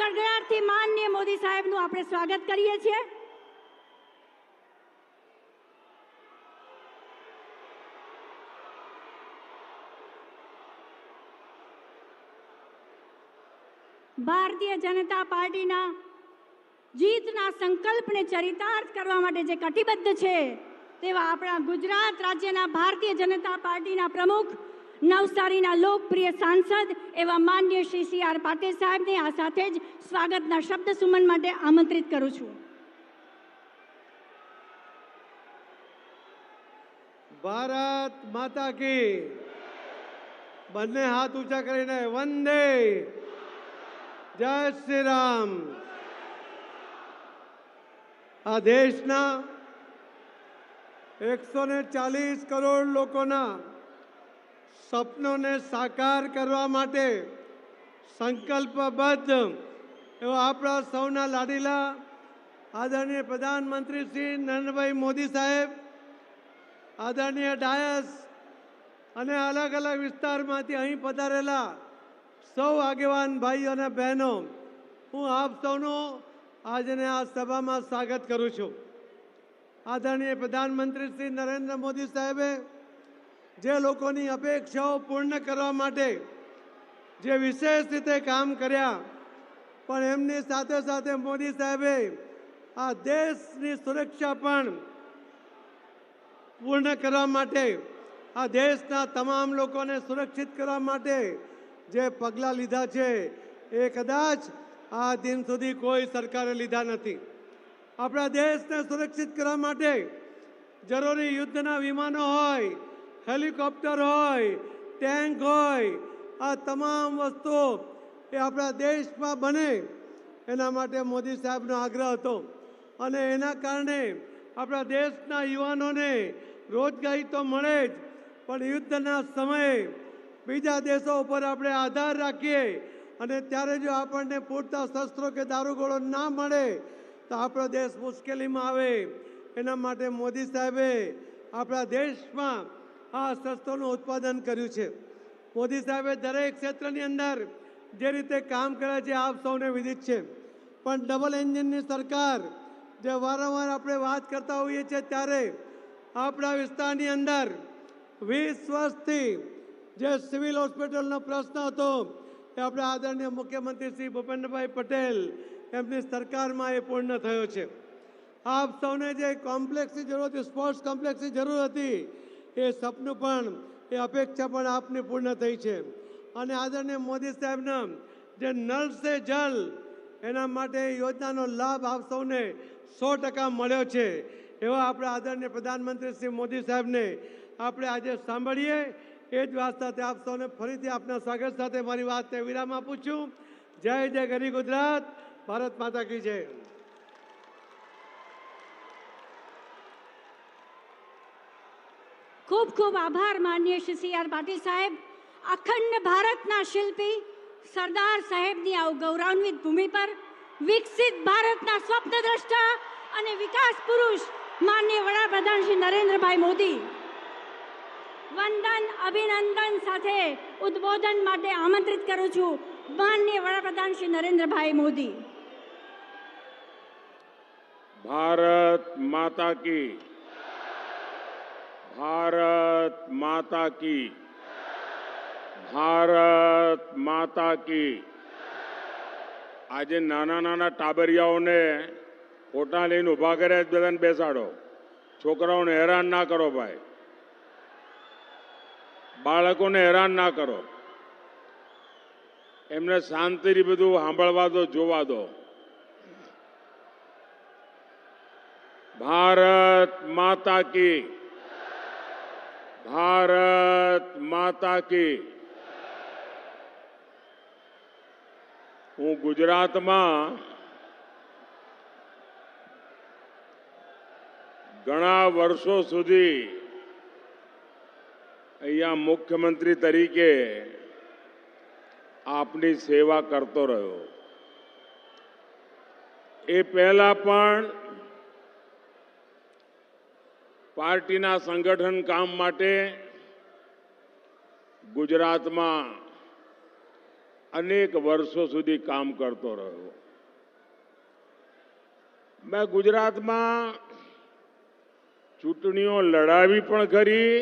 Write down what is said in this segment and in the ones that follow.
ગણગણાટથી માનનીય મોદી સાહેબનું આપણે સ્વાગત કરીએ છીએ। ભારતીય જનતા પાર્ટીના જીતના સંકલ્પને ચરિતાર્થ કરવા માટે જે કટિબદ્ધ છે તેવા આપણા ગુજરાત રાજ્યના ભારતીય જનતા પાર્ટીના પ્રમુખ, નવસારીના લોકપ્રિય સાંસદ એવા માનનીય શ્રી સી.આર. પાટીલ સાહેબને આ સાથે જ સ્વાગતના શબ્દ સુમન માટે આમંત્રિત કરું છું। ભારત માતા કી, બંને હાથ ઊંચા કરીને વંદે, જય શ્રી રામ। આ દેશના 140 કરોડ લોકોના સપનોને સાકાર કરવા માટે સંકલ્પબદ્ધ એવા આપણા સૌના લાડીલા આદરણીય પ્રધાનમંત્રી શ્રી નરેન્દ્રભાઈ મોદી સાહેબ, આદરણીય ડાયસ અને અલગ અલગ વિસ્તારમાંથી અહીં પધારેલા સૌ આગેવાન ભાઈઓ અને બહેનો, હું આપ સૌનું આજને આ સભામાં સ્વાગત કરું છું। આદરણીય પ્રધાનમંત્રી શ્રી નરેન્દ્ર મોદી સાહેબે જે લોકોની અપેક્ષાઓ પૂર્ણ કરવા માટે જે વિશેષ રીતે કામ કર્યા, પણ એમની સાથે સાથે મોદી સાહેબે આ દેશની સુરક્ષા પણ પૂર્ણ કરવા માટે, આ દેશના તમામ લોકોને સુરક્ષિત કરવા માટે જે પગલાં લીધા છે એ કદાચ આ દિન સુધી કોઈ સરકારે લીધા નથી। આપણા દેશને સુરક્ષિત કરવા માટે જરૂરી યુદ્ધના વિમાનો હોય, હેલિકોપ્ટર હોય, ટેન્ક હોય, આ તમામ વસ્તુઓ એ આપણા દેશમાં બને એના માટે મોદી સાહેબનો આગ્રહ હતો અને એના કારણે આપણા દેશના યુવાનોને રોજગારી તો મળે જ, પણ યુદ્ધના સમયે બીજા દેશો ઉપર આપણે આધાર રાખીએ અને ત્યારે જો આપણને પૂરતા શસ્ત્રો કે દારૂગોળો ના મળે તો આપણો દેશ મુશ્કેલીમાં આવે। એના માટે મોદી સાહેબે આપણા દેશમાં આ શસ્ત્રોનું ઉત્પાદન કર્યું છે। મોદી સાહેબે દરેક ક્ષેત્રની અંદર જે રીતે કામ કર્યા છે આપ સૌને વિદિત છે, પણ ડબલ એન્જિનની સરકાર જે વારંવાર આપણે વાત કરતા હોઈએ છીએ ત્યારે આપણા વિસ્તારની અંદર 20 વર્ષથી જે સિવિલ હોસ્પિટલનો પ્રશ્ન હતો એ આપણે આદરણીય મુખ્યમંત્રી શ્રી ભૂપેન્દ્રભાઈ પટેલ એમની સરકારમાં એ પૂર્ણ થયો છે। આપ સૌને જે કોમ્પ્લેક્સની જરૂર હતી, સ્પોર્ટ્સ કોમ્પ્લેક્સની જરૂર હતી, એ સપનું પણ, એ અપેક્ષા પણ આપની પૂર્ણ થઈ છે અને આદરણીય મોદી સાહેબના જે નળ સે જલ એના માટે યોજનાનો લાભ આપ સૌને 100% મળ્યો છે। એવા આપણા આદરણીય પ્રધાનમંત્રી શ્રી મોદી સાહેબને આપણે આજે સાંભળીએ। એ જ વાત સાથે આપ સૌને ફરીથી આપના સ્વાગત સાથે મારી વાતને વિરામ આપું છું। જય જય ગરી ગુજરાત, ભારત માતા કી જય। ખૂબ ખૂબ આભાર માનનીય શ્રી સી.આર. પાટીલ સાહેબ। અખંડ ભારતના શિલ્પી સરદાર સાહેબની આ ગૌરવાન્વિત ભૂમિ પર વિકસિત ભારતના સ્વપ્નદ્રષ્ટા અને વિકાસ પુરુષ માનનીય વડાપ્રધાન શ્રી નરેન્દ્રભાઈ મોદી વંદન અભિનંદન સાથે ઉદ્બોધન માટે આમંત્રિત કરું છું। માનનીય વડાપ્રધાન શ્રી નરેન્દ્રભાઈ મોદી। भारत माता की, भारत माता की, भारत माता की। આજે નાના નાના ટાબરિયાઓને ફોટા લઈને ઊભા કર્યા જ બધાને બેસાડો। છોકરાઓને હેરાન ના કરો ભાઈ, બાળકોને હેરાન ના કરો, એમને શાંતિથી બધું સાંભળવા દો, જોવા દો। भारत माता की, भारत माता की। હું ગુજરાતમાં ઘણા વર્ષો સુધી અહીંયા મુખ્યમંત્રી તરીકે આપની સેવા કરતો રહ્યો। એ પહેલા પણ પાર્ટીના સંગઠન કામ માટે ગુજરાતમાં અનેક વર્ષો સુધી કામ કરતો રહ્યો. મેં ગુજરાતમાં ચૂંટણીઓ લડાવી પણ ખરી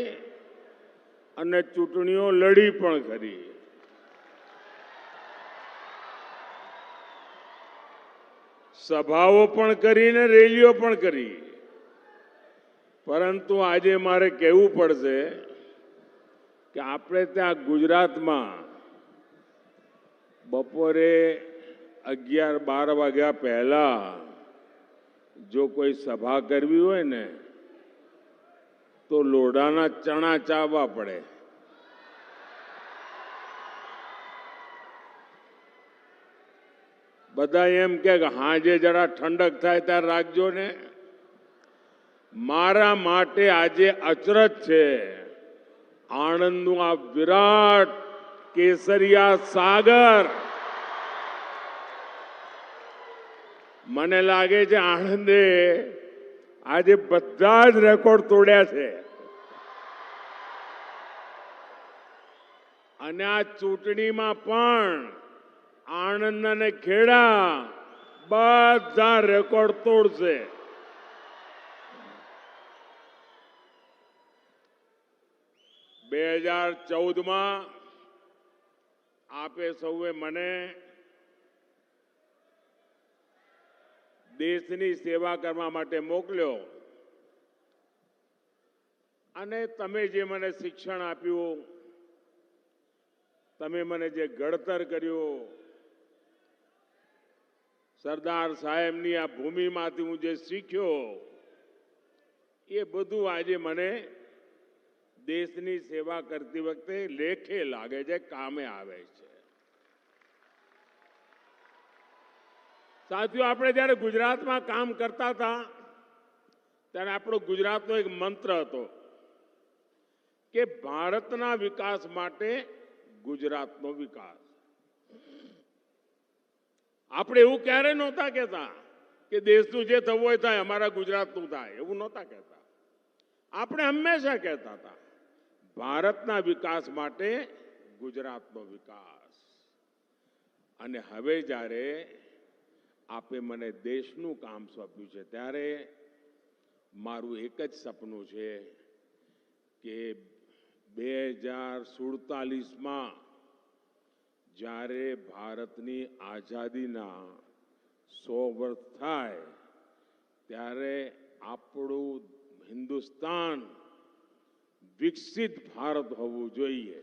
અને ચૂંટણીઓ લડી પણ ખરી. સભાઓ પણ કરી ને રેલીઓ પણ કરી. પરંતુ આજે મારે કહેવું પડશે કે આપણે ત્યાં ગુજરાતમાં બપોરે 11-12 વાગ્યા પહેલા જો કોઈ સભા કરવી હોય ને તો લોઢાના ચણા ચાવવા પડે. બધા એમ કે હાજે જરા ઠંડક થાય ત્યારે રાખજો ને. મારા માટે આજે અચરજ છે આણંદનું આ વિરાટ કેસરિયા સાગર. મને લાગે છે આણંદે આજે બધા જ રેકોર્ડ તોડ્યા છે. અને આ ચૂંટણીમાં પણ આણંદ અને ખેડા બધા રેકોર્ડ તોડશે. 2014માં આપે સૌએ મને દેશની સેવા કરવા માટે મોકલ્યો અને તમે જે મને શિક્ષણ આપ્યું, તમે મને જે ઘડતર કર્યું, સરદાર સાહેબની આ ભૂમિમાંથી હું જે શીખ્યો એ બધું આજે મને દેશની સેવા કરતી વખતે લેખે લાગે છે, કામે આવે છે. સાથીઓ, આપણે જ્યારે ગુજરાતમાં કામ કરતા હતા ત્યારે આપણો ગુજરાતનો એક મંત્ર હતો કે ભારતના વિકાસ માટે ગુજરાતનો વિકાસ. આપણે એવું ક્યારેય નહોતા કહેતા કે દેશનું જે થવું હોય થાય, અમારા ગુજરાતનું થાય, એવું નહોતા કહેતા. આપણે હંમેશા કહેતા હતા ભારતના વિકાસ માટે ગુજરાતનો વિકાસ. અને હવે જ્યારે આપે મને દેશનું કામ સોંપ્યું છે ત્યારે મારું એક જ સપનું છે કે 2047માં જ્યારે ભારતની આઝાદીના 100 વર્ષ થાય ત્યારે આપણું હિન્દુસ્તાન વિકસિત ભારત હોવું જોઈએ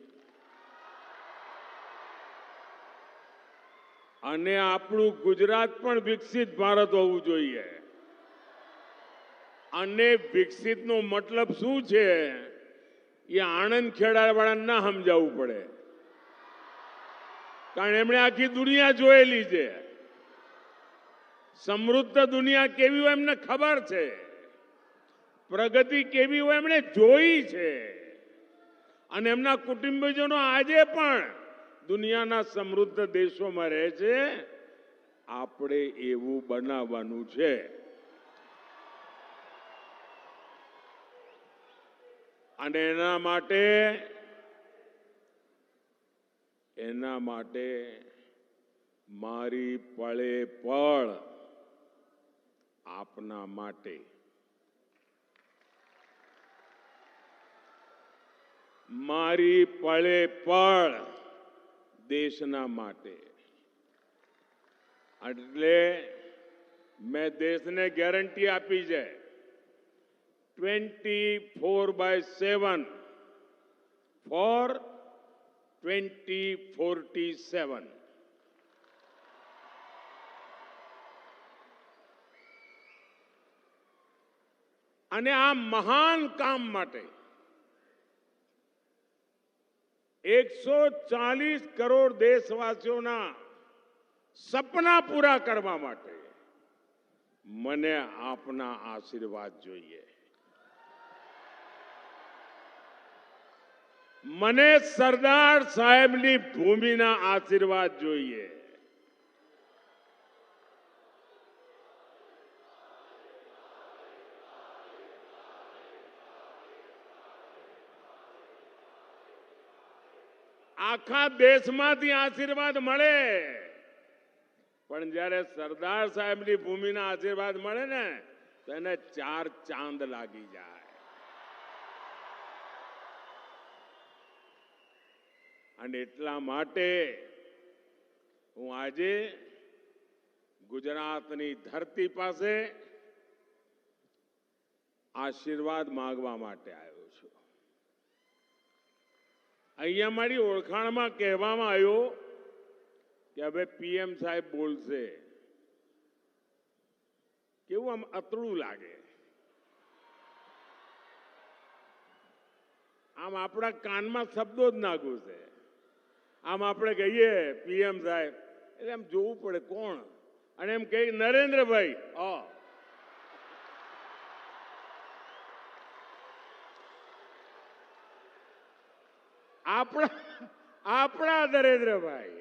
અને આપણું ગુજરાત પણ વિકસિત ભારત હોવું જોઈએ. અને વિકસિતનો મતલબ શું છે એ આણંદ ખેડાવાળાને ના સમજાવવું પડે, કારણ એમણે આખી દુનિયા જોયેલી છે. સમૃદ્ધ દુનિયા કેવી હોય એમને ખબર છે, પ્રગતિ કેવી હોય એમણે જોઈ છે. અને એમના કુટુંબીજનો આજે પણ દુનિયાના સમૃદ્ધ દેશોમાં રહે છે. આપણે એવું બનાવવાનું છે. અને એના માટે મારી પળે પળ આપના માટે, મારી પળે પળ દેશના માટે. એટલે મેં દેશને ગેરંટી આપી છે 24/7 ફોર 2047. અને આ મહાન કામ માટે 140 કરોડ દેશવાસીઓના સપના પૂરા કરવા માટે મને આપના આશીર્વાદ જોઈએ. મને સરદાર સાહેબની ભૂમિના આશીર્વાદ જોઈએ. આખા દેશમાંથી આશીર્વાદ મળે, પણ જ્યારે સરદાર સાહેબની ભૂમિના આશીર્વાદ મળે ને તો એને 4 ચાંદ લાગી જાય. અને એટલા માટે હું આજે ગુજરાતની ધરતી પાસે આશીર્વાદ માંગવા માટે આવ્યો છું. અહીંયા મારી ઓળખાણમાં કહેવામાં આવ્યું કે હવે પીએમ સાહેબ બોલશે. કેવું આમ અતડું લાગે. આમ આપણા કાનમાં શબ્દો જ ના ઘૂસે. આમ આપણે કહીએ પીએમ સાહેબ એટલે આમ જોવું પડે કોણ, અને એમ કહે નરેન્દ્રભાઈ. આપણા નરેન્દ્રભાઈ,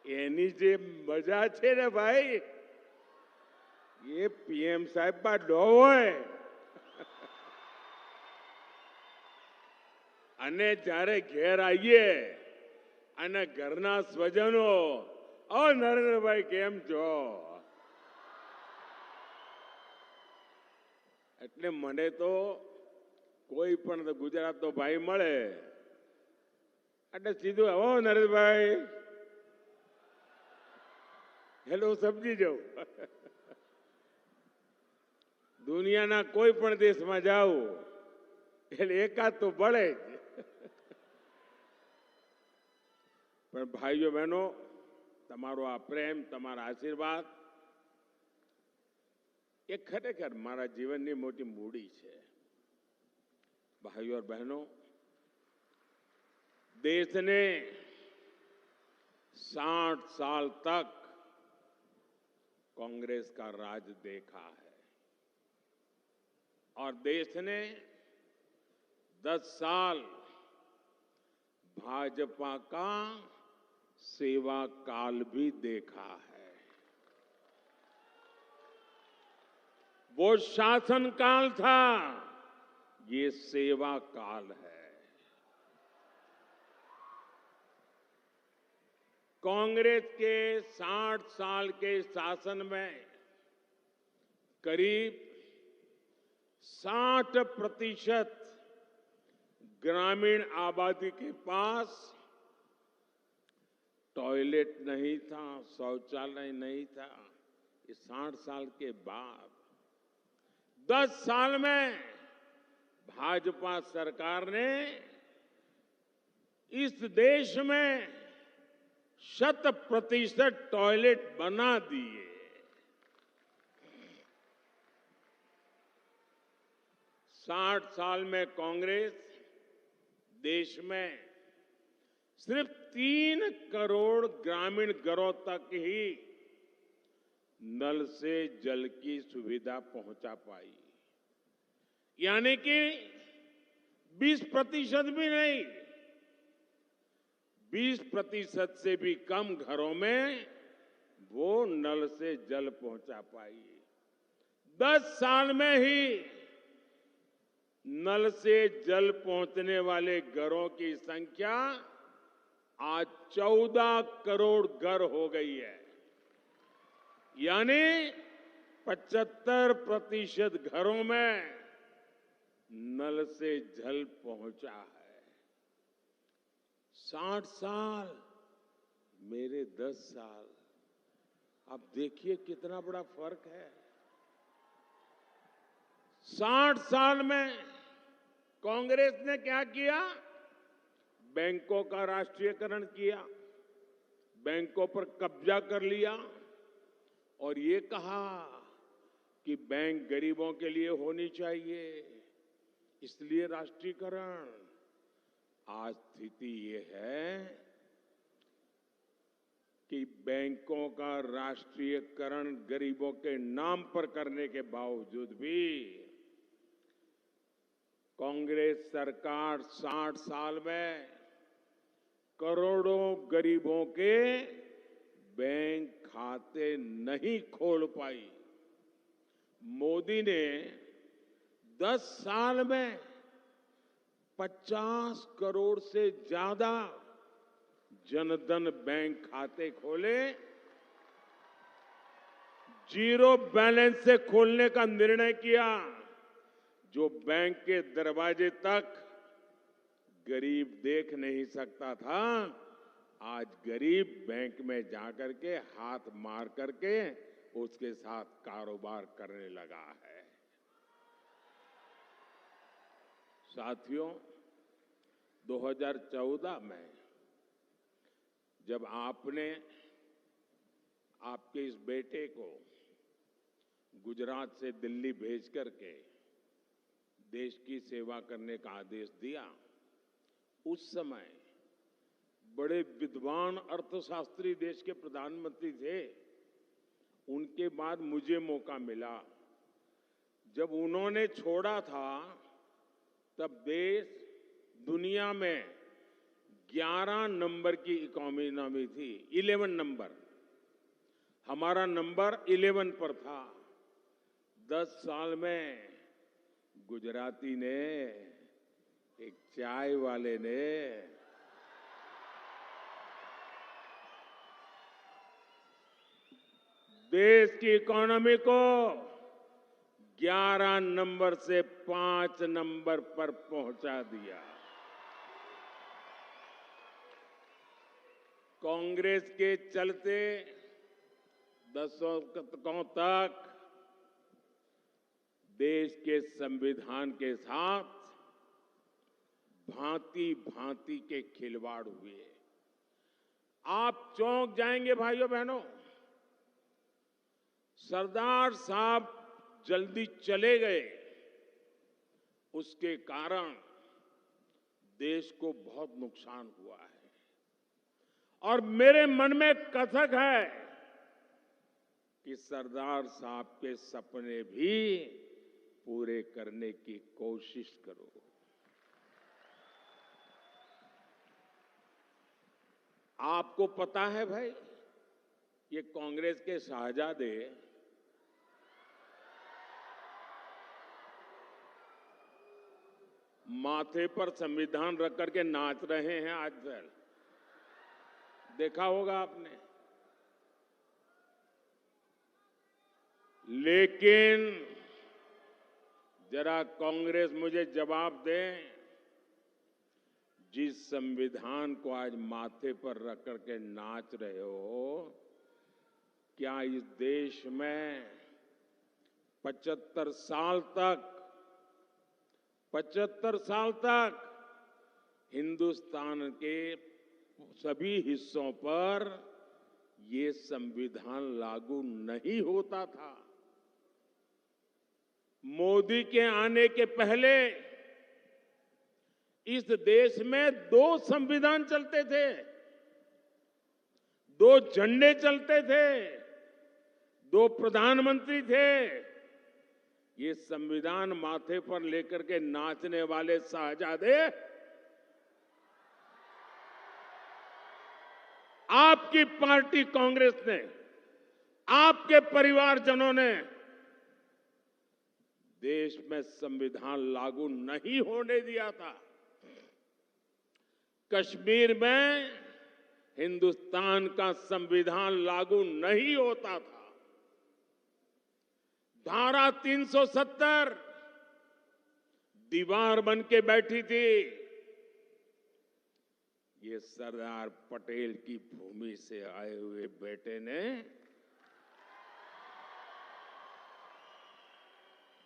એની જે મજા છે ને ભાઈ, એ પીએમ સાહેબ માં ન હોય. અને જ્યારે ઘેર આવીએ અને ઘરના સ્વજનો, નરેન્દ્રભાઈ કેમ છો, એટલે મને તો કોઈ પણ ગુજરાતનો ભાઈ મળે એટલે સીધું નરેન્દ્રભાઈ હેલો સમજી જાઉં. દુનિયાના કોઈ પણ દેશમાં જાઓ એટલે એકાદ તો પડે જ. પણ ભાઈઓ બહેનો, તમારો આ પ્રેમ, તમારા આશીર્વાદ એ ખરેખર મારા જીવનની મોટી મૂડી છે. भाइयों और बहनों, देश ने 60 साल तक कांग्रेस का राज देखा है और देश ने 10 साल भाजपा का सेवा काल भी देखा है. वो शासन काल था, ये सेवा काल है. कांग्रेस के 60 साल के शासन में करीब 60% ग्रामीण आबादी के पास टॉयलेट नहीं था, शौचालय नहीं था. ये 60 साल के बाद 10 साल में भाजपा सरकार ने इस देश में 100% टॉयलेट बना दिए. साठ साल में कांग्रेस देश में सिर्फ 3 करोड़ ग्रामीण घरों तक ही नल से जल की सुविधा पहुंचा पाई. यानी कि 20% भी नहीं, 20% से भी कम घरों में वो नल से जल पहुंचा पाई. 10 साल में ही नल से जल पहुंचने वाले घरों की संख्या आज 14 करोड़ घर हो गई है. यानी 75% घरों में नल से जल पहुंचा है. 60 साल, मेरे 10 साल. अब देखिए कितना बड़ा फर्क है. 60 साल में कांग्रेस ने क्या किया? बैंकों का राष्ट्रीयकरण किया, बैंकों पर कब्जा कर लिया और ये कहा कि बैंक गरीबों के लिए होनी चाहिए, इसलिए राष्ट्रीयकरण. आज स्थिति ये है कि बैंकों का राष्ट्रीयकरण गरीबों के नाम पर करने के बावजूद भी कांग्रेस सरकार 60 साल में करोड़ों गरीबों के बैंक खाते नहीं खोल पाई. मोदी ने 10 साल में 50 करोड़ से ज्यादा जनधन बैंक खाते खोले, जीरो बैलेंस से खोलने का निर्णय किया। जो बैंक के दरवाजे तक गरीब देख नहीं सकता था, आज गरीब बैंक में जाकर के हाथ मार करके उसके साथ कारोबार करने लगा है। साथियों, 2014 में जब आपने आपके इस बेटे को गुजरात से दिल्ली भेज करके देश की सेवा करने का आदेश दिया, उस समय बड़े विद्वान अर्थशास्त्री देश के प्रधानमंत्री थे। उनके बाद मुझे मौका मिला। जब उन्होंने छोड़ा था, तब देश दुनिया में 11 नंबर की इकोनॉमी थी, 11 नंबर। हमारा नंबर 11 पर था। 10 साल में गुजराती ने, एक चाय वाले ने देश की इकोनॉमी को 11 नंबर से 5 नंबर पर पहुंचा दिया। कांग्रेस के चलते दशकों तक देश के संविधान के साथ भांति भांति के खिलवाड़ हुए। आप चौंक जाएंगे भाइयों बहनों, सरदार साहब जल्दी चले गए, उसके कारण देश को बहुत नुकसान हुआ है। और मेरे मन में कसक है कि सरदार साहब के सपने भी पूरे करने की कोशिश करो। आपको पता है भाई, ये कांग्रेस के शाहजादे माथे पर संविधान रख करके नाच रहे हैं आजकल, देखा होगा आपने। लेकिन जरा कांग्रेस मुझे जवाब दे, जिस संविधान को आज माथे पर रख करके नाच रहे हो, क्या इस देश में 75 साल तक हिंदुस्तान के सभी हिस्सों पर ये संविधान लागू नहीं होता था? मोदी के आने के पहले इस देश में 2 संविधान चलते थे, 2 झंडे चलते थे, 2 प्रधानमंत्री थे। ये संविधान माथे पर लेकर के नाचने वाले शाहजादे आपकी पार्टी कांग्रेस ने, आपके परिवारजनों ने देश में संविधान लागू नहीं होने दिया था। कश्मीर में हिंदुस्तान का संविधान लागू नहीं होता था। धारा 370 दीवार बन के बैठी थी। ये सरदार पटेल की भूमि से आए हुए बेटे ने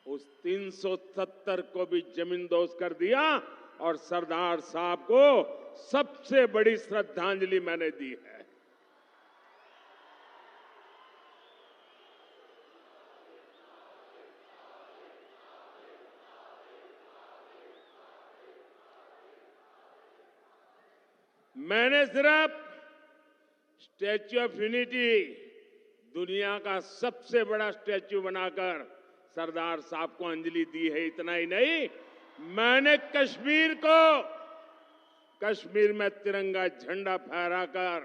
उस 370 को भी जमींदोज कर दिया। और सरदार साहब को सबसे बड़ी श्रद्धांजलि मैंने दी है। मैंने सिर्फ स्टैच्यू ऑफ यूनिटी, दुनिया का सबसे बड़ा स्टैच्यू बनाकर सरदार साहब को अंजलि दी है, इतना ही नहीं, मैंने कश्मीर में तिरंगा झंडा फहराकर,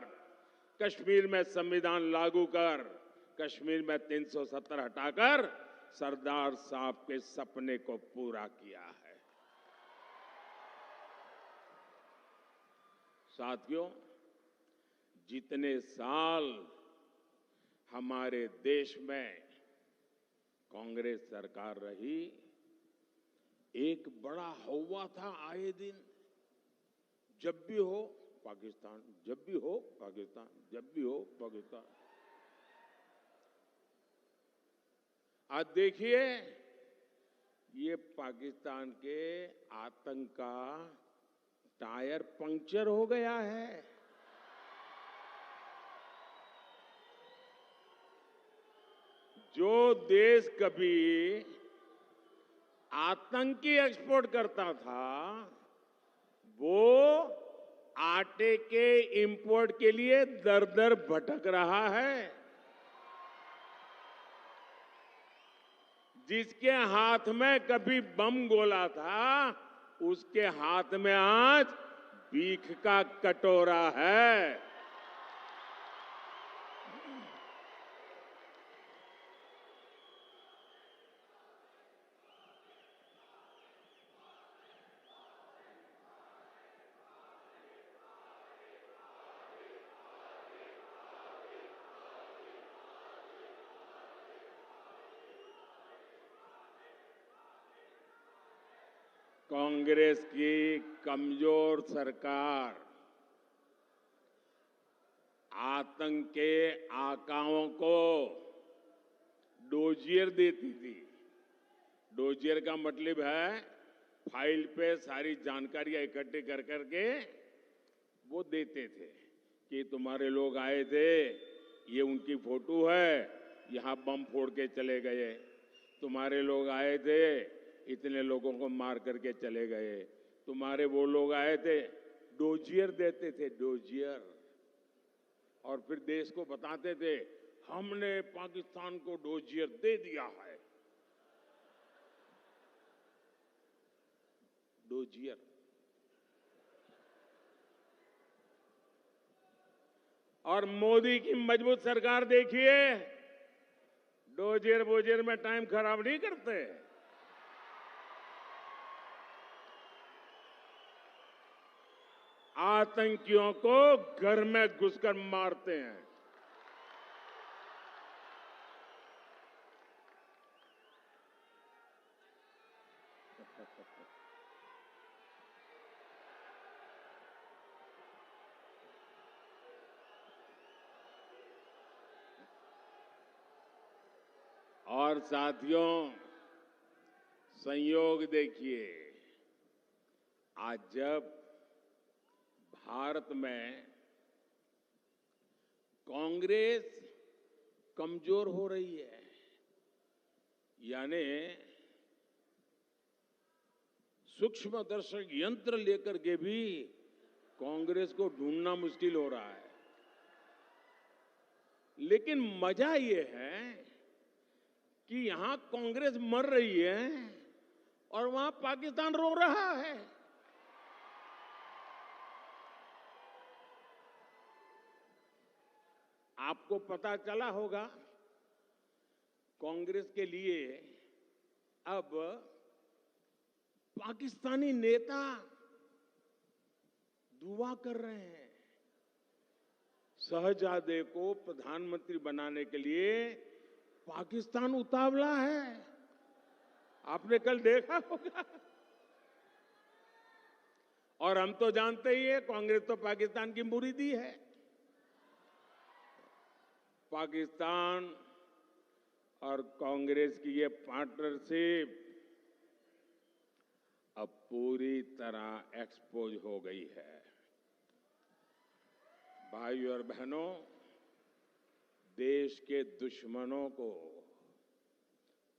कश्मीर में संविधान लागू कर, कश्मीर में 370 हटाकर सरदार साहब के सपने को पूरा किया है। साथियों, जितने साल हमारे देश में कांग्रेस सरकार रही, एक बड़ा हौवा था आए दिन, जब भी हो पाकिस्तान, जब भी हो पाकिस्तान, जब भी हो पाकिस्तान। आज देखिए, ये पाकिस्तान के आतंक का टायर पंक्चर हो गया है। जो देश कभी आतंकी एक्सपोर्ट करता था, वो आटे के इंपोर्ट के लिए दर दर भटक रहा है। जिसके हाथ में कभी बम गोला था, उसके हाथ में आज भीख का कटोरा है। कांग्रेस की कमजोर सरकार आतंक के आकाओं को डोजियर देती थी। डोजियर का मतलब है फाइल पे सारी जानकारियां इकट्ठी कर करके वो देते थे कि तुम्हारे लोग आए थे, ये उनकी फोटो है, यहां बम फोड़ के चले गए। तुम्हारे लोग आए थे, इतने लोगों को मार करके चले गए। तुम्हारे वो लोग आए थे, डोजियर देते थे, डोजियर। और फिर देश को बताते थे, हमने पाकिस्तान को डोजियर दे दिया है। डोजियर। और मोदी की मजबूत सरकार देखिए, डोजियर बोजियर में टाइम खराब नहीं करते। आतंकियों को घर में घुसकर मारते हैं। और साथियों, संयोग देखिए, आज जब भारत में कांग्रेस कमजोर हो रही है, यानी सूक्ष्मदर्शक यंत्र लेकर के भी कांग्रेस को ढूंढना मुश्किल हो रहा है। लेकिन मजा ये है कि यहां कांग्रेस मर रही है और वहां पाकिस्तान रो रहा है। आपको पता चला होगा, कांग्रेस के लिए अब पाकिस्तानी नेता दुआ कर रहे हैं। शहजादे को प्रधानमंत्री बनाने के लिए पाकिस्तान उतावला है। आपने कल देखा होगा। और हम तो जानते ही है, कांग्रेस तो पाकिस्तान की मुरीदी है। पाकिस्तान और कांग्रेस की ये पार्टनरशिप अब पूरी तरह एक्सपोज हो गई है। भाइयों और बहनों, देश के दुश्मनों को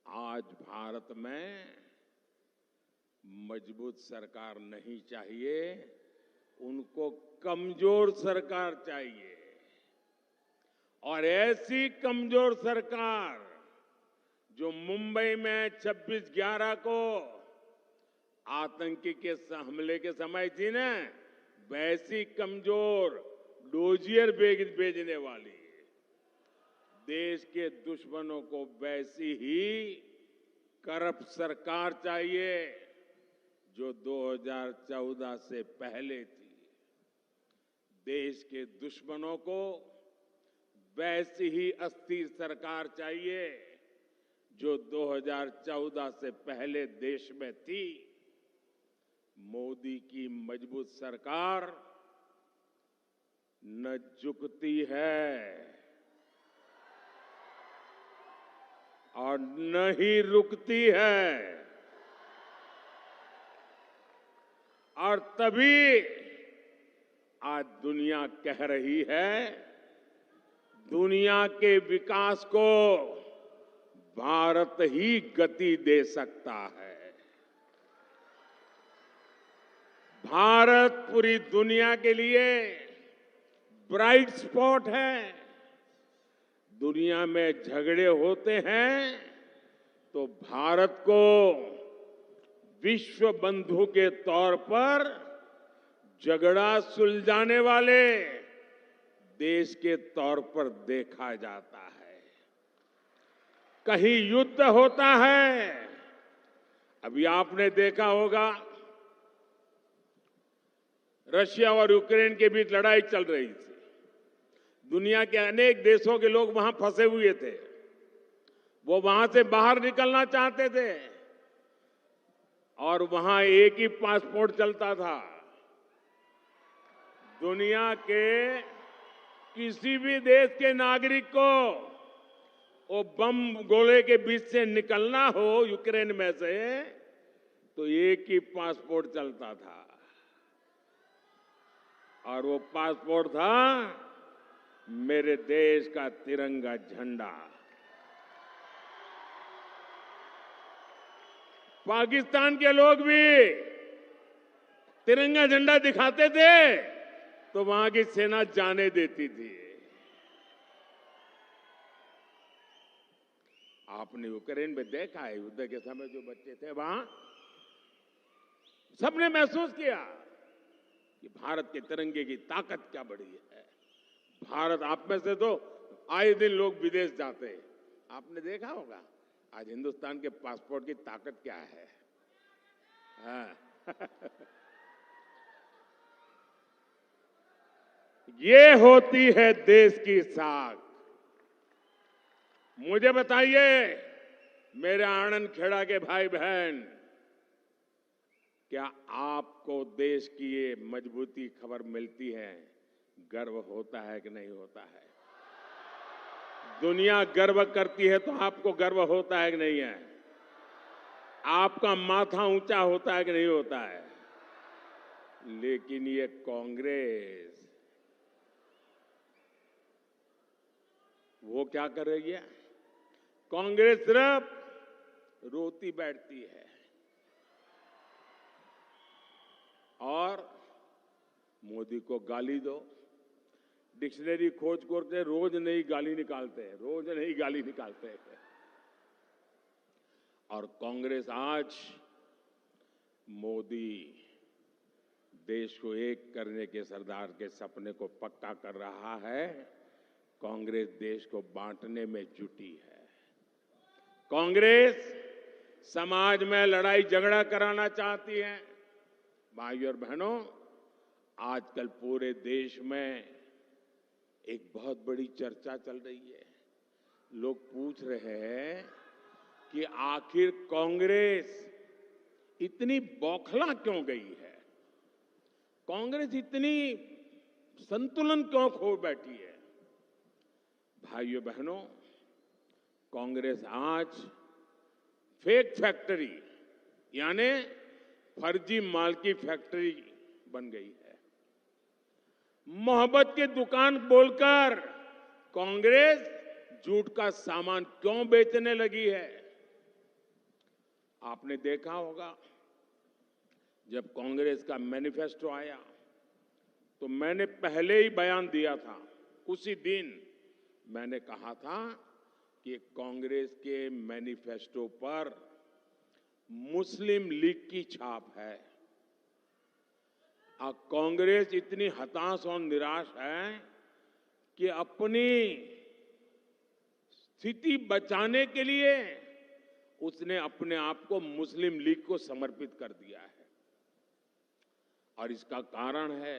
आज भारत में मजबूत सरकार नहीं चाहिए, उनको कमजोर सरकार चाहिए। और ऐसी कमजोर सरकार जो मुंबई में 26/11 को आतंकी के हमले के समय थी ना, वैसी कमजोर डोजियर भेजने वाली, देश के दुश्मनों को वैसी ही करप्ट सरकार चाहिए जो 2014 से पहले थी। देश के दुश्मनों को वैसी ही अस्थिर सरकार चाहिए जो 2014 से पहले देश में थी। मोदी की मजबूत सरकार न झुकती है और न ही रुकती है, और तभी आज दुनिया कह रही है दुनिया के विकास को भारत ही गति दे सकता है। भारत पूरी दुनिया के लिए ब्राइट स्पॉट है। दुनिया में झगड़े होते हैं तो भारत को विश्व बंधु के तौर पर झगड़ा सुलझाने वाले देश के तौर पर देखा जाता है। कहीं युद्ध होता है, अभी आपने देखा होगा रशिया और यूक्रेन के बीच लड़ाई चल रही थी। दुनिया के अनेक देशों के लोग वहां फंसे हुए थे, वो वहां से बाहर निकलना चाहते थे और वहां एक ही पासपोर्ट चलता था। दुनिया के किसी भी देश के नागरिक को वो बम गोले के बीच से निकलना हो यूक्रेन में से तो एक ही पासपोर्ट चलता था, और वो पासपोर्ट था मेरे देश का तिरंगा झंडा। पाकिस्तान के लोग भी तिरंगा झंडा दिखाते थे तो वहां की सेना जाने देती थी। आपने यूक्रेन में देखा है, युद्ध के समय जो बच्चे थे वहां सबने महसूस किया कि भारत के तिरंगे की ताकत क्या बड़ी है। भारत, आप में से तो आए दिन लोग विदेश जाते हैं, आपने देखा होगा आज हिंदुस्तान के पासपोर्ट की ताकत क्या है। हाँ। ये होती है देश की साख। मुझे बताइए मेरे आनंद खेड़ा के भाई बहन, क्या आपको देश की ये मजबूती खबर मिलती है, गर्व होता है कि नहीं होता है? दुनिया गर्व करती है तो आपको गर्व होता है कि नहीं है? आपका माथा ऊंचा होता है कि नहीं होता है? लेकिन ये कांग्रेस वो क्या कर रही है? कांग्रेस सिर्फ रोती बैठती है और मोदी को गाली दो। डिक्शनरी खोज करके रोज नई गाली निकालते हैं, रोज नई गाली निकालते हैं। और कांग्रेस आज मोदी देश को एक करने के सरदार के सपने को पक्का कर रहा है। कांग्रेस देश को बांटने में जुटी है। कांग्रेस समाज में लड़ाई झगड़ा कराना चाहती है। भाइयों और बहनों, आजकल पूरे देश में एक बहुत बड़ी चर्चा चल रही है। लोग पूछ रहे हैं कि आखिर कांग्रेस इतनी बौखला क्यों गई है? कांग्रेस इतनी संतुलन क्यों खो बैठी है? भाइयों बहनों, कांग्रेस आज फेक फैक्ट्री यानी फर्जी माल की फैक्ट्री बन गई है। मोहब्बत की दुकान बोलकर कांग्रेस झूठ का सामान क्यों बेचने लगी है? आपने देखा होगा जब कांग्रेस का मैनिफेस्टो आया तो मैंने पहले ही बयान दिया था। उसी दिन मैंने कहा था कि कांग्रेस के मैनिफेस्टो पर मुस्लिम लीग की छाप है। अब कांग्रेस इतनी हताश और निराश है कि अपनी स्थिति बचाने के लिए उसने अपने आप को मुस्लिम लीग को समर्पित कर दिया है। और इसका कारण है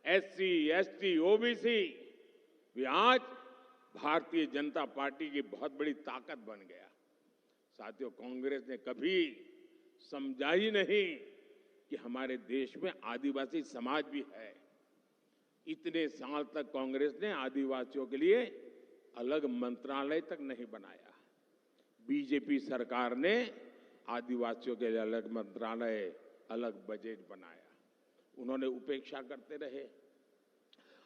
एससी, एसटी, ओबीसी वे आज भारतीय जनता पार्टी की बहुत बड़ी ताकत बन गया। साथियों, कांग्रेस ने कभी समझा ही नहीं कि हमारे देश में आदिवासी समाज भी है। इतने साल तक कांग्रेस ने आदिवासियों के लिए अलग मंत्रालय तक नहीं बनाया। बीजेपी सरकार ने आदिवासियों के लिए अलग मंत्रालय, अलग बजट बनाया। उन्होंने उपेक्षा करते रहे,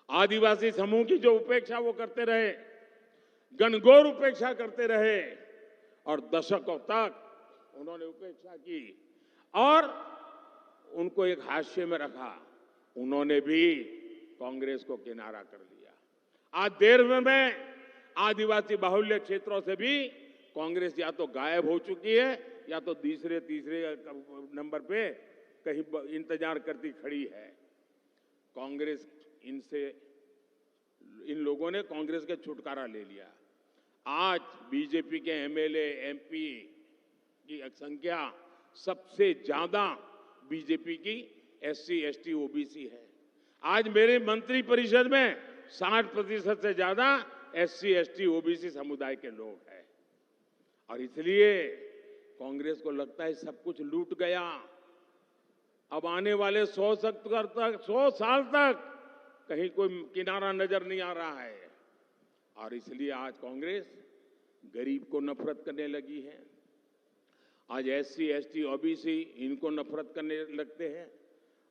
आदिवासी समूह की जो उपेक्षा वो करते रहे, घनघोर उपेक्षा करते रहे और दशकों तक उन्होंने उपेक्षा की और उनको एक हाशिए में रखा। उन्होंने भी कांग्रेस को किनारा कर लिया। आज देश में आदिवासी बाहुल्य क्षेत्रों से भी कांग्रेस या तो गायब हो चुकी है या तो तीसरे नंबर पे कहीं इंतजार करती खड़ी है। कांग्रेस इन लोगों ने कांग्रेस के छुटकारा ले लिया। आज बीजेपी के एमएलए, एमपी की संख्या सबसे ज्यादा बीजेपी की एससी, एसटी, ओबीसी है। आज मेरे मंत्री परिषद में 60% से ज्यादा एससी, एसटी, ओबीसी समुदाय के लोग हैं और इसलिए कांग्रेस को लगता है सब कुछ लूट गया। अब आने वाले 100 साल तक कहीं कोई किनारा नजर नहीं आ रहा है और इसलिए आज कांग्रेस गरीब को नफरत करने लगी है। आज एससी, एसटी, ओबीसी इनको नफरत करने लगते हैं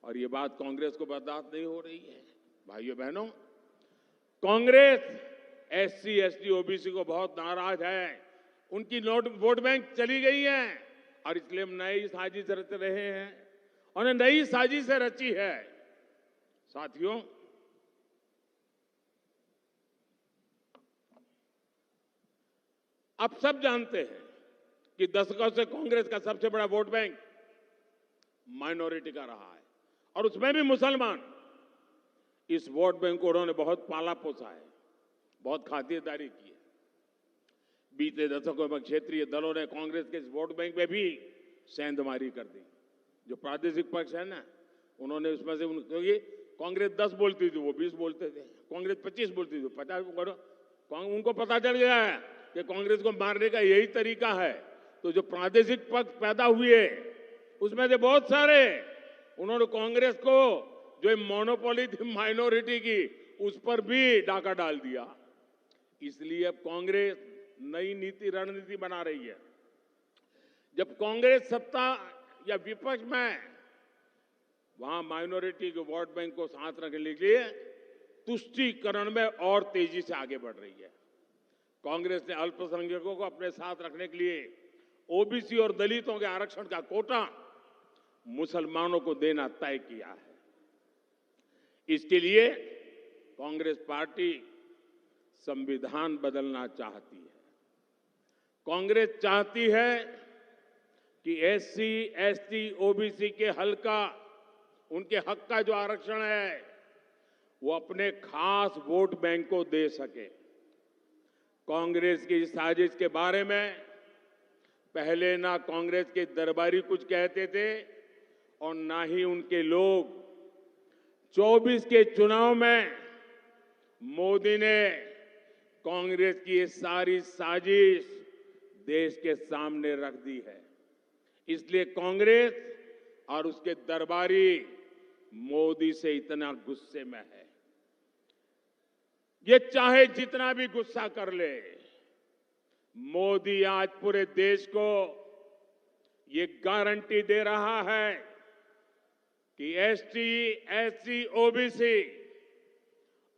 और ये बात कांग्रेस को बर्दाश्त नहीं हो रही है। भाइयों बहनों, कांग्रेस एससी, एसटी, ओबीसी को बहुत नाराज है। उनकी वोट बैंक चली गई है और इसलिए हम नई साजिश रच रहे हैं और नई साजिश रची है। साथियों, आप सब जानते हैं कि दशकों से कांग्रेस का सबसे बड़ा वोट बैंक माइनॉरिटी का रहा है और उसमें भी मुसलमान। इस वोट बैंक को उन्होंने बहुत पाला पोसा है, बहुत खातिरदारी की है। बीते दशकों में क्षेत्रीय दलों ने कांग्रेस के इस वोट बैंक में भी सेंधमारी कर दी। जो प्रादेशिक पक्ष है ना, उन्होंने उसमें से क्योंकि कांग्रेस 10 बोलती थी वो 20 बोलते थे, कांग्रेस 25 बोलती थी 50। उनको पता चल गया है कि कांग्रेस को मारने का यही तरीका है। तो जो प्रादेशिक पक्ष पैदा हुए उसमें से बहुत सारे उन्होंने कांग्रेस को जो मोनोपोली थी माइनॉरिटी की उस पर भी डाका डाल दिया। इसलिए अब कांग्रेस नई नीति रणनीति बना रही है। जब कांग्रेस सत्ता या विपक्ष में, वहां माइनॉरिटी के वोट बैंक को साथ रखने के लिए तुष्टीकरण में और तेजी से आगे बढ़ रही है। कांग्रेस ने अल्पसंख्यकों को अपने साथ रखने के लिए ओबीसी और दलितों के आरक्षण का कोटा मुसलमानों को देना तय किया है। इसके लिए कांग्रेस पार्टी संविधान बदलना चाहती है। कांग्रेस चाहती है कि एससी, एसटी, ओबीसी के उनके हक का जो आरक्षण है वो अपने खास वोट बैंक को दे सके। कांग्रेस की साजिश के बारे में पहले ना कांग्रेस के दरबारी कुछ कहते थे और ना ही उनके लोग। 24 के चुनाव में मोदी ने कांग्रेस की ये सारी साजिश देश के सामने रख दी है। इसलिए कांग्रेस और उसके दरबारी मोदी से इतना गुस्से में है। ये चाहे जितना भी गुस्सा कर ले, मोदी आज पूरे देश को ये गारंटी दे रहा है कि एसटी, एससी, ओबीसी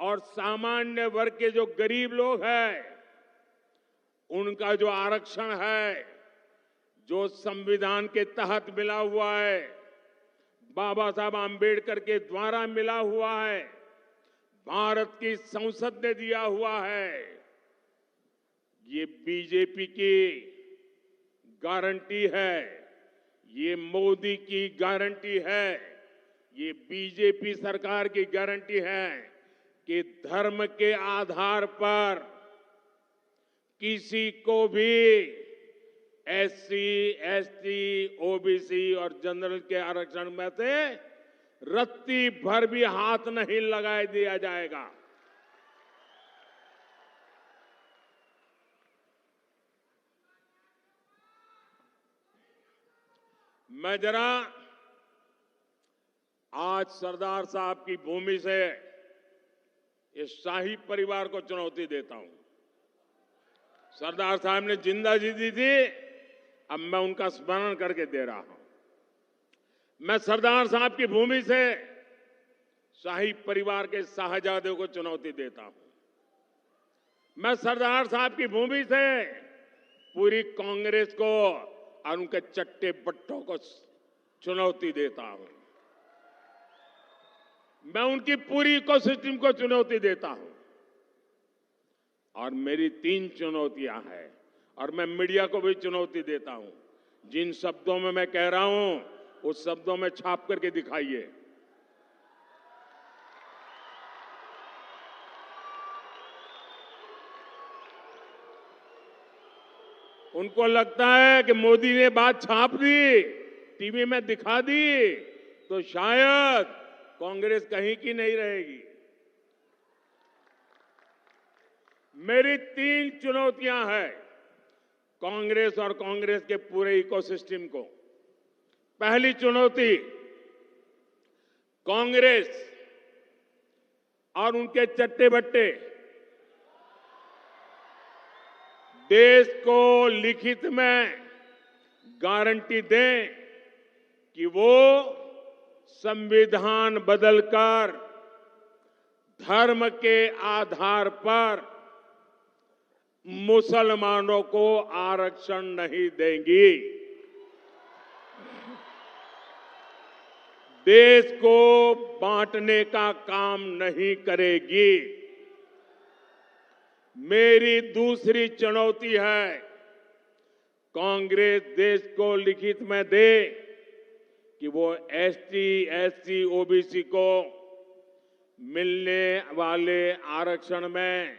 और सामान्य वर्ग के जो गरीब लोग हैं उनका जो आरक्षण है, जो संविधान के तहत मिला हुआ है, बाबा साहब आंबेडकर के द्वारा मिला हुआ है, भारत की संसद ने दिया हुआ है, ये बीजेपी की गारंटी है, ये मोदी की गारंटी है, ये बीजेपी सरकार की गारंटी है कि धर्म के आधार पर किसी को भी एससी, एसटी, ओबीसी और जनरल के आरक्षण में से रत्ती भर भी हाथ नहीं लगाए दिया जाएगा। मैं जरा आज सरदार साहब की भूमि से इस शाही परिवार को चुनौती देता हूं। सरदार साहब ने जिंदगी दी थी, अब मैं उनका स्मरण करके दे रहा हूं। मैं सरदार साहब की भूमि से शाही परिवार के शाहजादे को चुनौती देता हूं। मैं सरदार साहब की भूमि से पूरी कांग्रेस को और उनके चट्टे बट्टों को चुनौती देता हूं। मैं उनकी पूरी इकोसिस्टम को चुनौती देता हूं। और मेरी 3 चुनौतियां हैं और मैं मीडिया को भी चुनौती देता हूं। जिन शब्दों में मैं कह रहा हूं उस शब्दों में छाप करके दिखाइए। उनको लगता है कि मोदी ने बात छाप दी, टीवी में दिखा दी, तो शायद कांग्रेस कहीं की नहीं रहेगी। मेरी 3 चुनौतियां हैं कांग्रेस और कांग्रेस के पूरे इकोसिस्टम को। पहली चुनौती, कांग्रेस और उनके चट्टे बट्टे देश को लिखित में गारंटी दें कि वो संविधान बदलकर धर्म के आधार पर मुसलमानों को आरक्षण नहीं देंगी। देश को बांटने का काम नहीं करेगी। मेरी दूसरी चुनौती है, कांग्रेस देश को लिखित में दे कि वो एसटी, एससी, ओबीसी को मिलने वाले आरक्षण में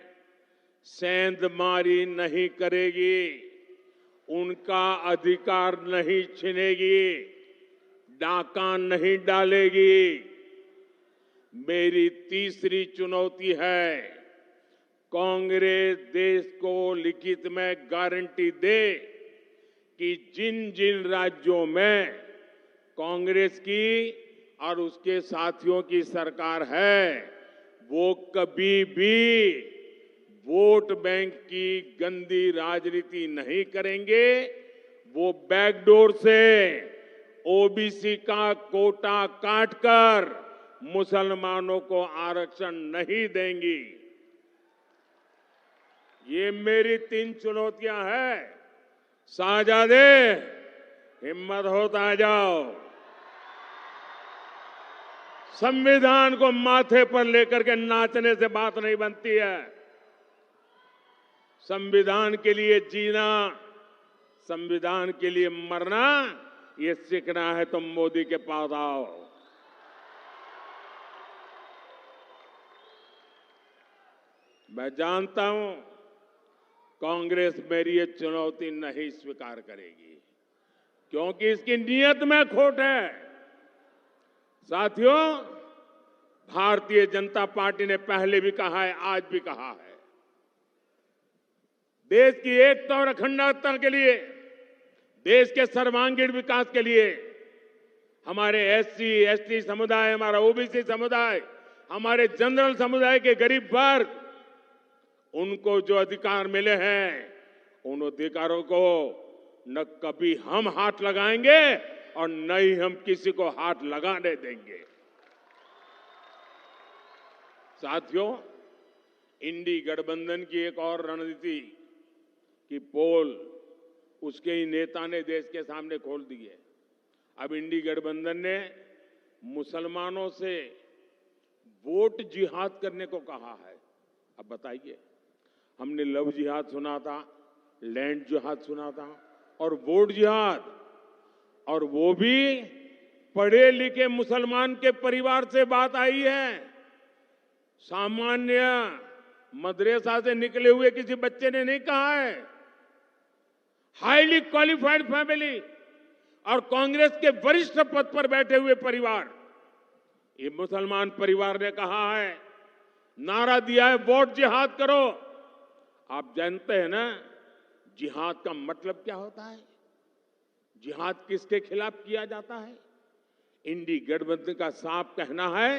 सेंधमारी नहीं करेगी, उनका अधिकार नहीं छीनेगी, डाका नहीं डालेगी। मेरी तीसरी चुनौती है, कांग्रेस देश को लिखित में गारंटी दे कि जिन जिन राज्यों में कांग्रेस की और उसके साथियों की सरकार है, वो कभी भी वोट बैंक की गंदी राजनीति नहीं करेंगे। वो बैकडोर से ओबीसी का कोटा काटकर मुसलमानों को आरक्षण नहीं देंगी। ये मेरी 3 चुनौतियां हैं। शाहजादे, हिम्मत हो तो आ जाओ। संविधान को माथे पर लेकर के नाचने से बात नहीं बनती है। संविधान के लिए जीना, संविधान के लिए मरना, ये सीखना है तो मोदी के पास आओ। मैं जानता हूं कांग्रेस मेरी ये चुनौती नहीं स्वीकार करेगी, क्योंकि इसकी नीयत में खोट है। साथियों, भारतीय जनता पार्टी ने पहले भी कहा है, आज भी कहा है, देश की एकता और अखंडता के लिए, देश के सर्वांगीण विकास के लिए हमारे एससी, एसटी समुदाय, हमारा ओबीसी समुदाय, हमारे जनरल समुदाय के गरीब वर्ग, उनको जो अधिकार मिले हैं, उन अधिकारों को न कभी हम हाथ लगाएंगे और न ही हम किसी को हाथ लगाने देंगे। साथियों, इंडी गठबंधन की एक और रणनीति की पोल उसके ही नेता ने देश के सामने खोल दी है। अब इंडी गठबंधन ने मुसलमानों से वोट जिहाद करने को कहा है। अब बताइए, हमने लव जिहाद सुना था, लैंड जिहाद सुना था और वोट जिहाद, और वो भी पढ़े लिखे मुसलमान के परिवार से बात आई है। सामान्य मदरसा से निकले हुए किसी बच्चे ने नहीं कहा है। हाईली क्वालिफाइड फैमिली और कांग्रेस के वरिष्ठ पद पर बैठे हुए परिवार, ये मुसलमान परिवार ने कहा है, नारा दिया है वोट जिहाद करो। आप जानते हैं ना जिहाद का मतलब क्या होता है? जिहाद किसके खिलाफ किया जाता है? इंडी गठबंधन का साफ कहना है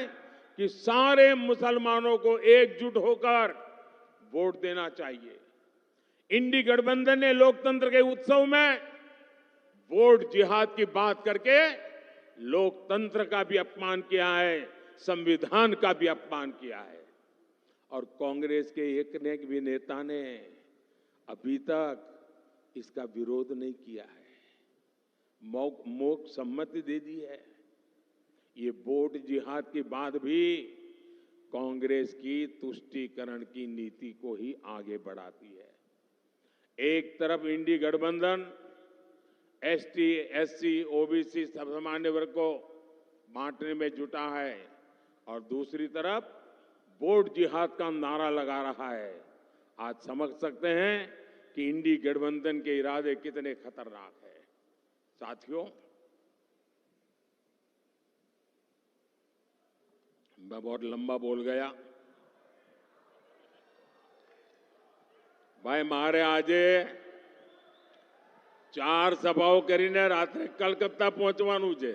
कि सारे मुसलमानों को एकजुट होकर वोट देना चाहिए। इंडी गठबंधन ने लोकतंत्र के उत्सव में वोट जिहाद की बात करके लोकतंत्र का भी अपमान किया है, संविधान का भी अपमान किया है। और कांग्रेस के एक ने भी नेता ने अभी तक इसका विरोध नहीं किया है, मौक सम्मति दे दी है। ये वोट जिहाद की बात भी कांग्रेस की तुष्टीकरण की नीति को ही आगे बढ़ाती है। एक तरफ इंडी गठबंधन एसटी, एससी, ओबीसी सामान्य वर्ग को बांटने में जुटा है और दूसरी तरफ वोट जिहाद का नारा लगा रहा है। आज समझ सकते हैं कि इंडी गठबंधन के इरादे कितने खतरनाक हैं। साथियों, मैं बहुत लंबा बोल गया। भाई मारे आजे 4 સભાઓ કરીને રાત્રે કલકત્તા પહોંચવાનું છે।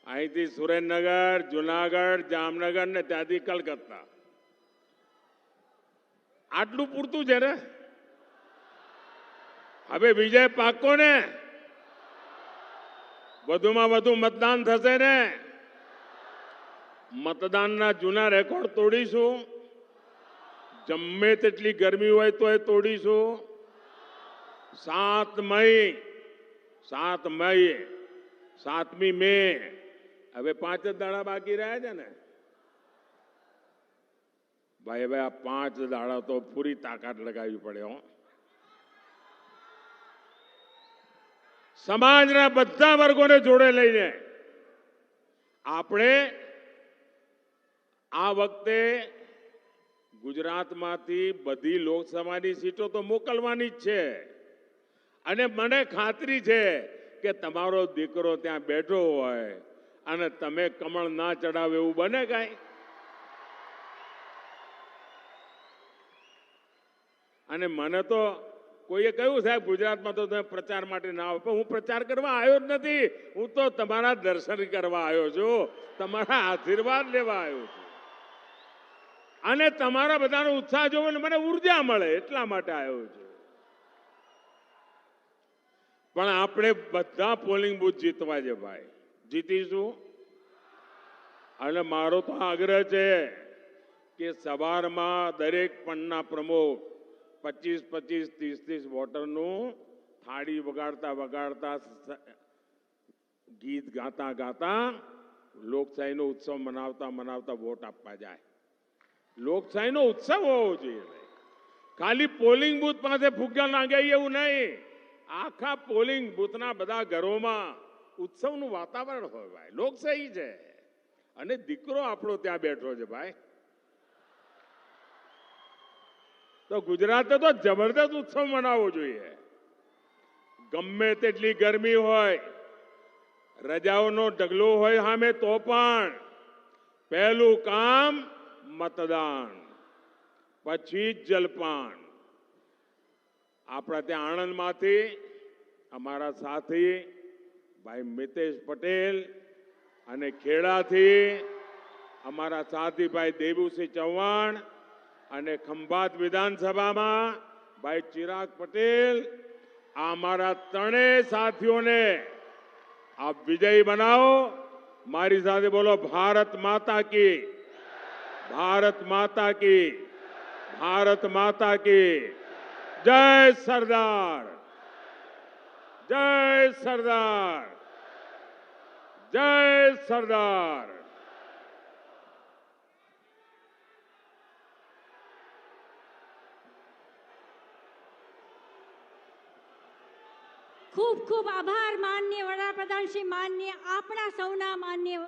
અહીંથી સુરેન્દ્રનગર, જુનાગઢ, જામનગર ને ત્યાંથી કલકત્તા, આટલું પૂરતું છે ને? હવે વિજય પાકો ને? વધુમાં વધુ મતદાન થશે ને? મતદાનના જૂના રેકોર્ડ તોડીશું। ગમે તેટલી ગરમી હોય તો એ તોડીશું। 7 મઈ 7મી મે હવે 5 જ દાડા બાકી રહ્યા છે ને ભાઈ। હવે આ 5 દાડા તો પૂરી તાકાત લગાવવી પડે હો। સમાજના બધા વર્ગોને જોડે લઈને આપણે આ વખતે ગુજરાતમાંથી બધી લોકસભાની સીટો તો મોકલવાની જ છે અને મને ખાતરી છે કે તમારો દીકરો ત્યાં બેઠો હોય અને તમે કમળ ના ચડાવે એવું બને કાંઈ? અને મને તો કોઈએ કહ્યું સાહેબ ગુજરાતમાં તો તમે પ્રચાર માટે ના આવો, પણ હું પ્રચાર કરવા આવ્યો જ નથી। હું તો તમારા દર્શન કરવા આવ્યો છું, તમારા આશીર્વાદ લેવા આવ્યો છું અને તમારા બધાનો ઉત્સાહ જોઈને મને ઉર્જા મળે એટલા માટે આવ્યો છું। પણ આપણે બધા પોલિંગ બૂથ જીતવા છે ભાઈ, જીતીશું। અને મારો તો આગ્રહ છે કે સવારમાં દરેક પંચના પ્રમુખ 25-25, 30-30 વોટરનું થાળી વગાડતા વગાડતા ગીત ગાતા ગાતા લોકશાહીનો ઉત્સવ મનાવતા મનાવતા વોટ આપવા જાય। લોકશાહીનો ઉત્સવ હોવો જોઈએ, ખાલી પોલિંગ બૂથ પાસે ફુગ્ગા લાગે એવું નહીં। આખા પોલિંગ બૂથના બધા ઘરોમાં ઉત્સવનું વાતાવરણ હોય ભાઈ। લોકશાહી છે અને દીકરો આપણો ત્યાં બેઠો છે ભાઈ। તો ગુજરાતે તો જબરદસ્ત ઉત્સવ મનાવવો જોઈએ। ગમે તેટલી ગરમી હોય, રજાઓનો ઢગલો હોય સામે, તો પણ પહેલું કામ મતદાન, પછી જલપાન। આપણા ત્યાં આણંદમાંથી અમારા સાથી ભાઈ મિતેશ પટેલ અને ખેડાથી અમારા સાથી ભાઈ દેવુસિંહ ચૌહાણ અને ખંભાત વિધાનસભામાં ભાઈ ચિરાગ પટેલ, આ અમારા ત્રણેય સાથીઓને આપ વિજયી બનાવો। મારી સાથે બોલો, ભારત માતા की, भारत माता की, भारत माता की जय सरदार, जय सरदार, जय सरदार। ખૂબ ખૂબ આભાર માનનીય વડાપ્રધાન શ્રી, માનનીય આપણા સૌના માનનીય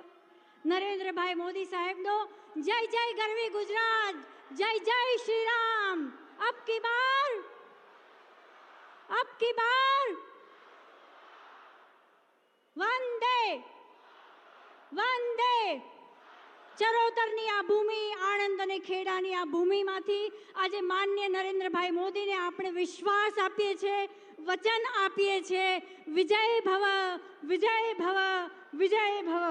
નરેન્દ્રભાઈ મોદી સાહેબનો। જય જય ગરવી ગુજરાત, જય જય શ્રી રામ। અબ की बार વંદે વંદે ચરોતરની આ ભૂમિ આણંદ અને ખેડાની આ ભૂમિમાંથી આજે માન્ય નરેન્દ્રભાઈ મોદીને આપણે વિશ્વાસ આપીએ છીએ, વચન આપીએ છીએ, વિજય ભવ વિજય ભવ વિજય ભવ.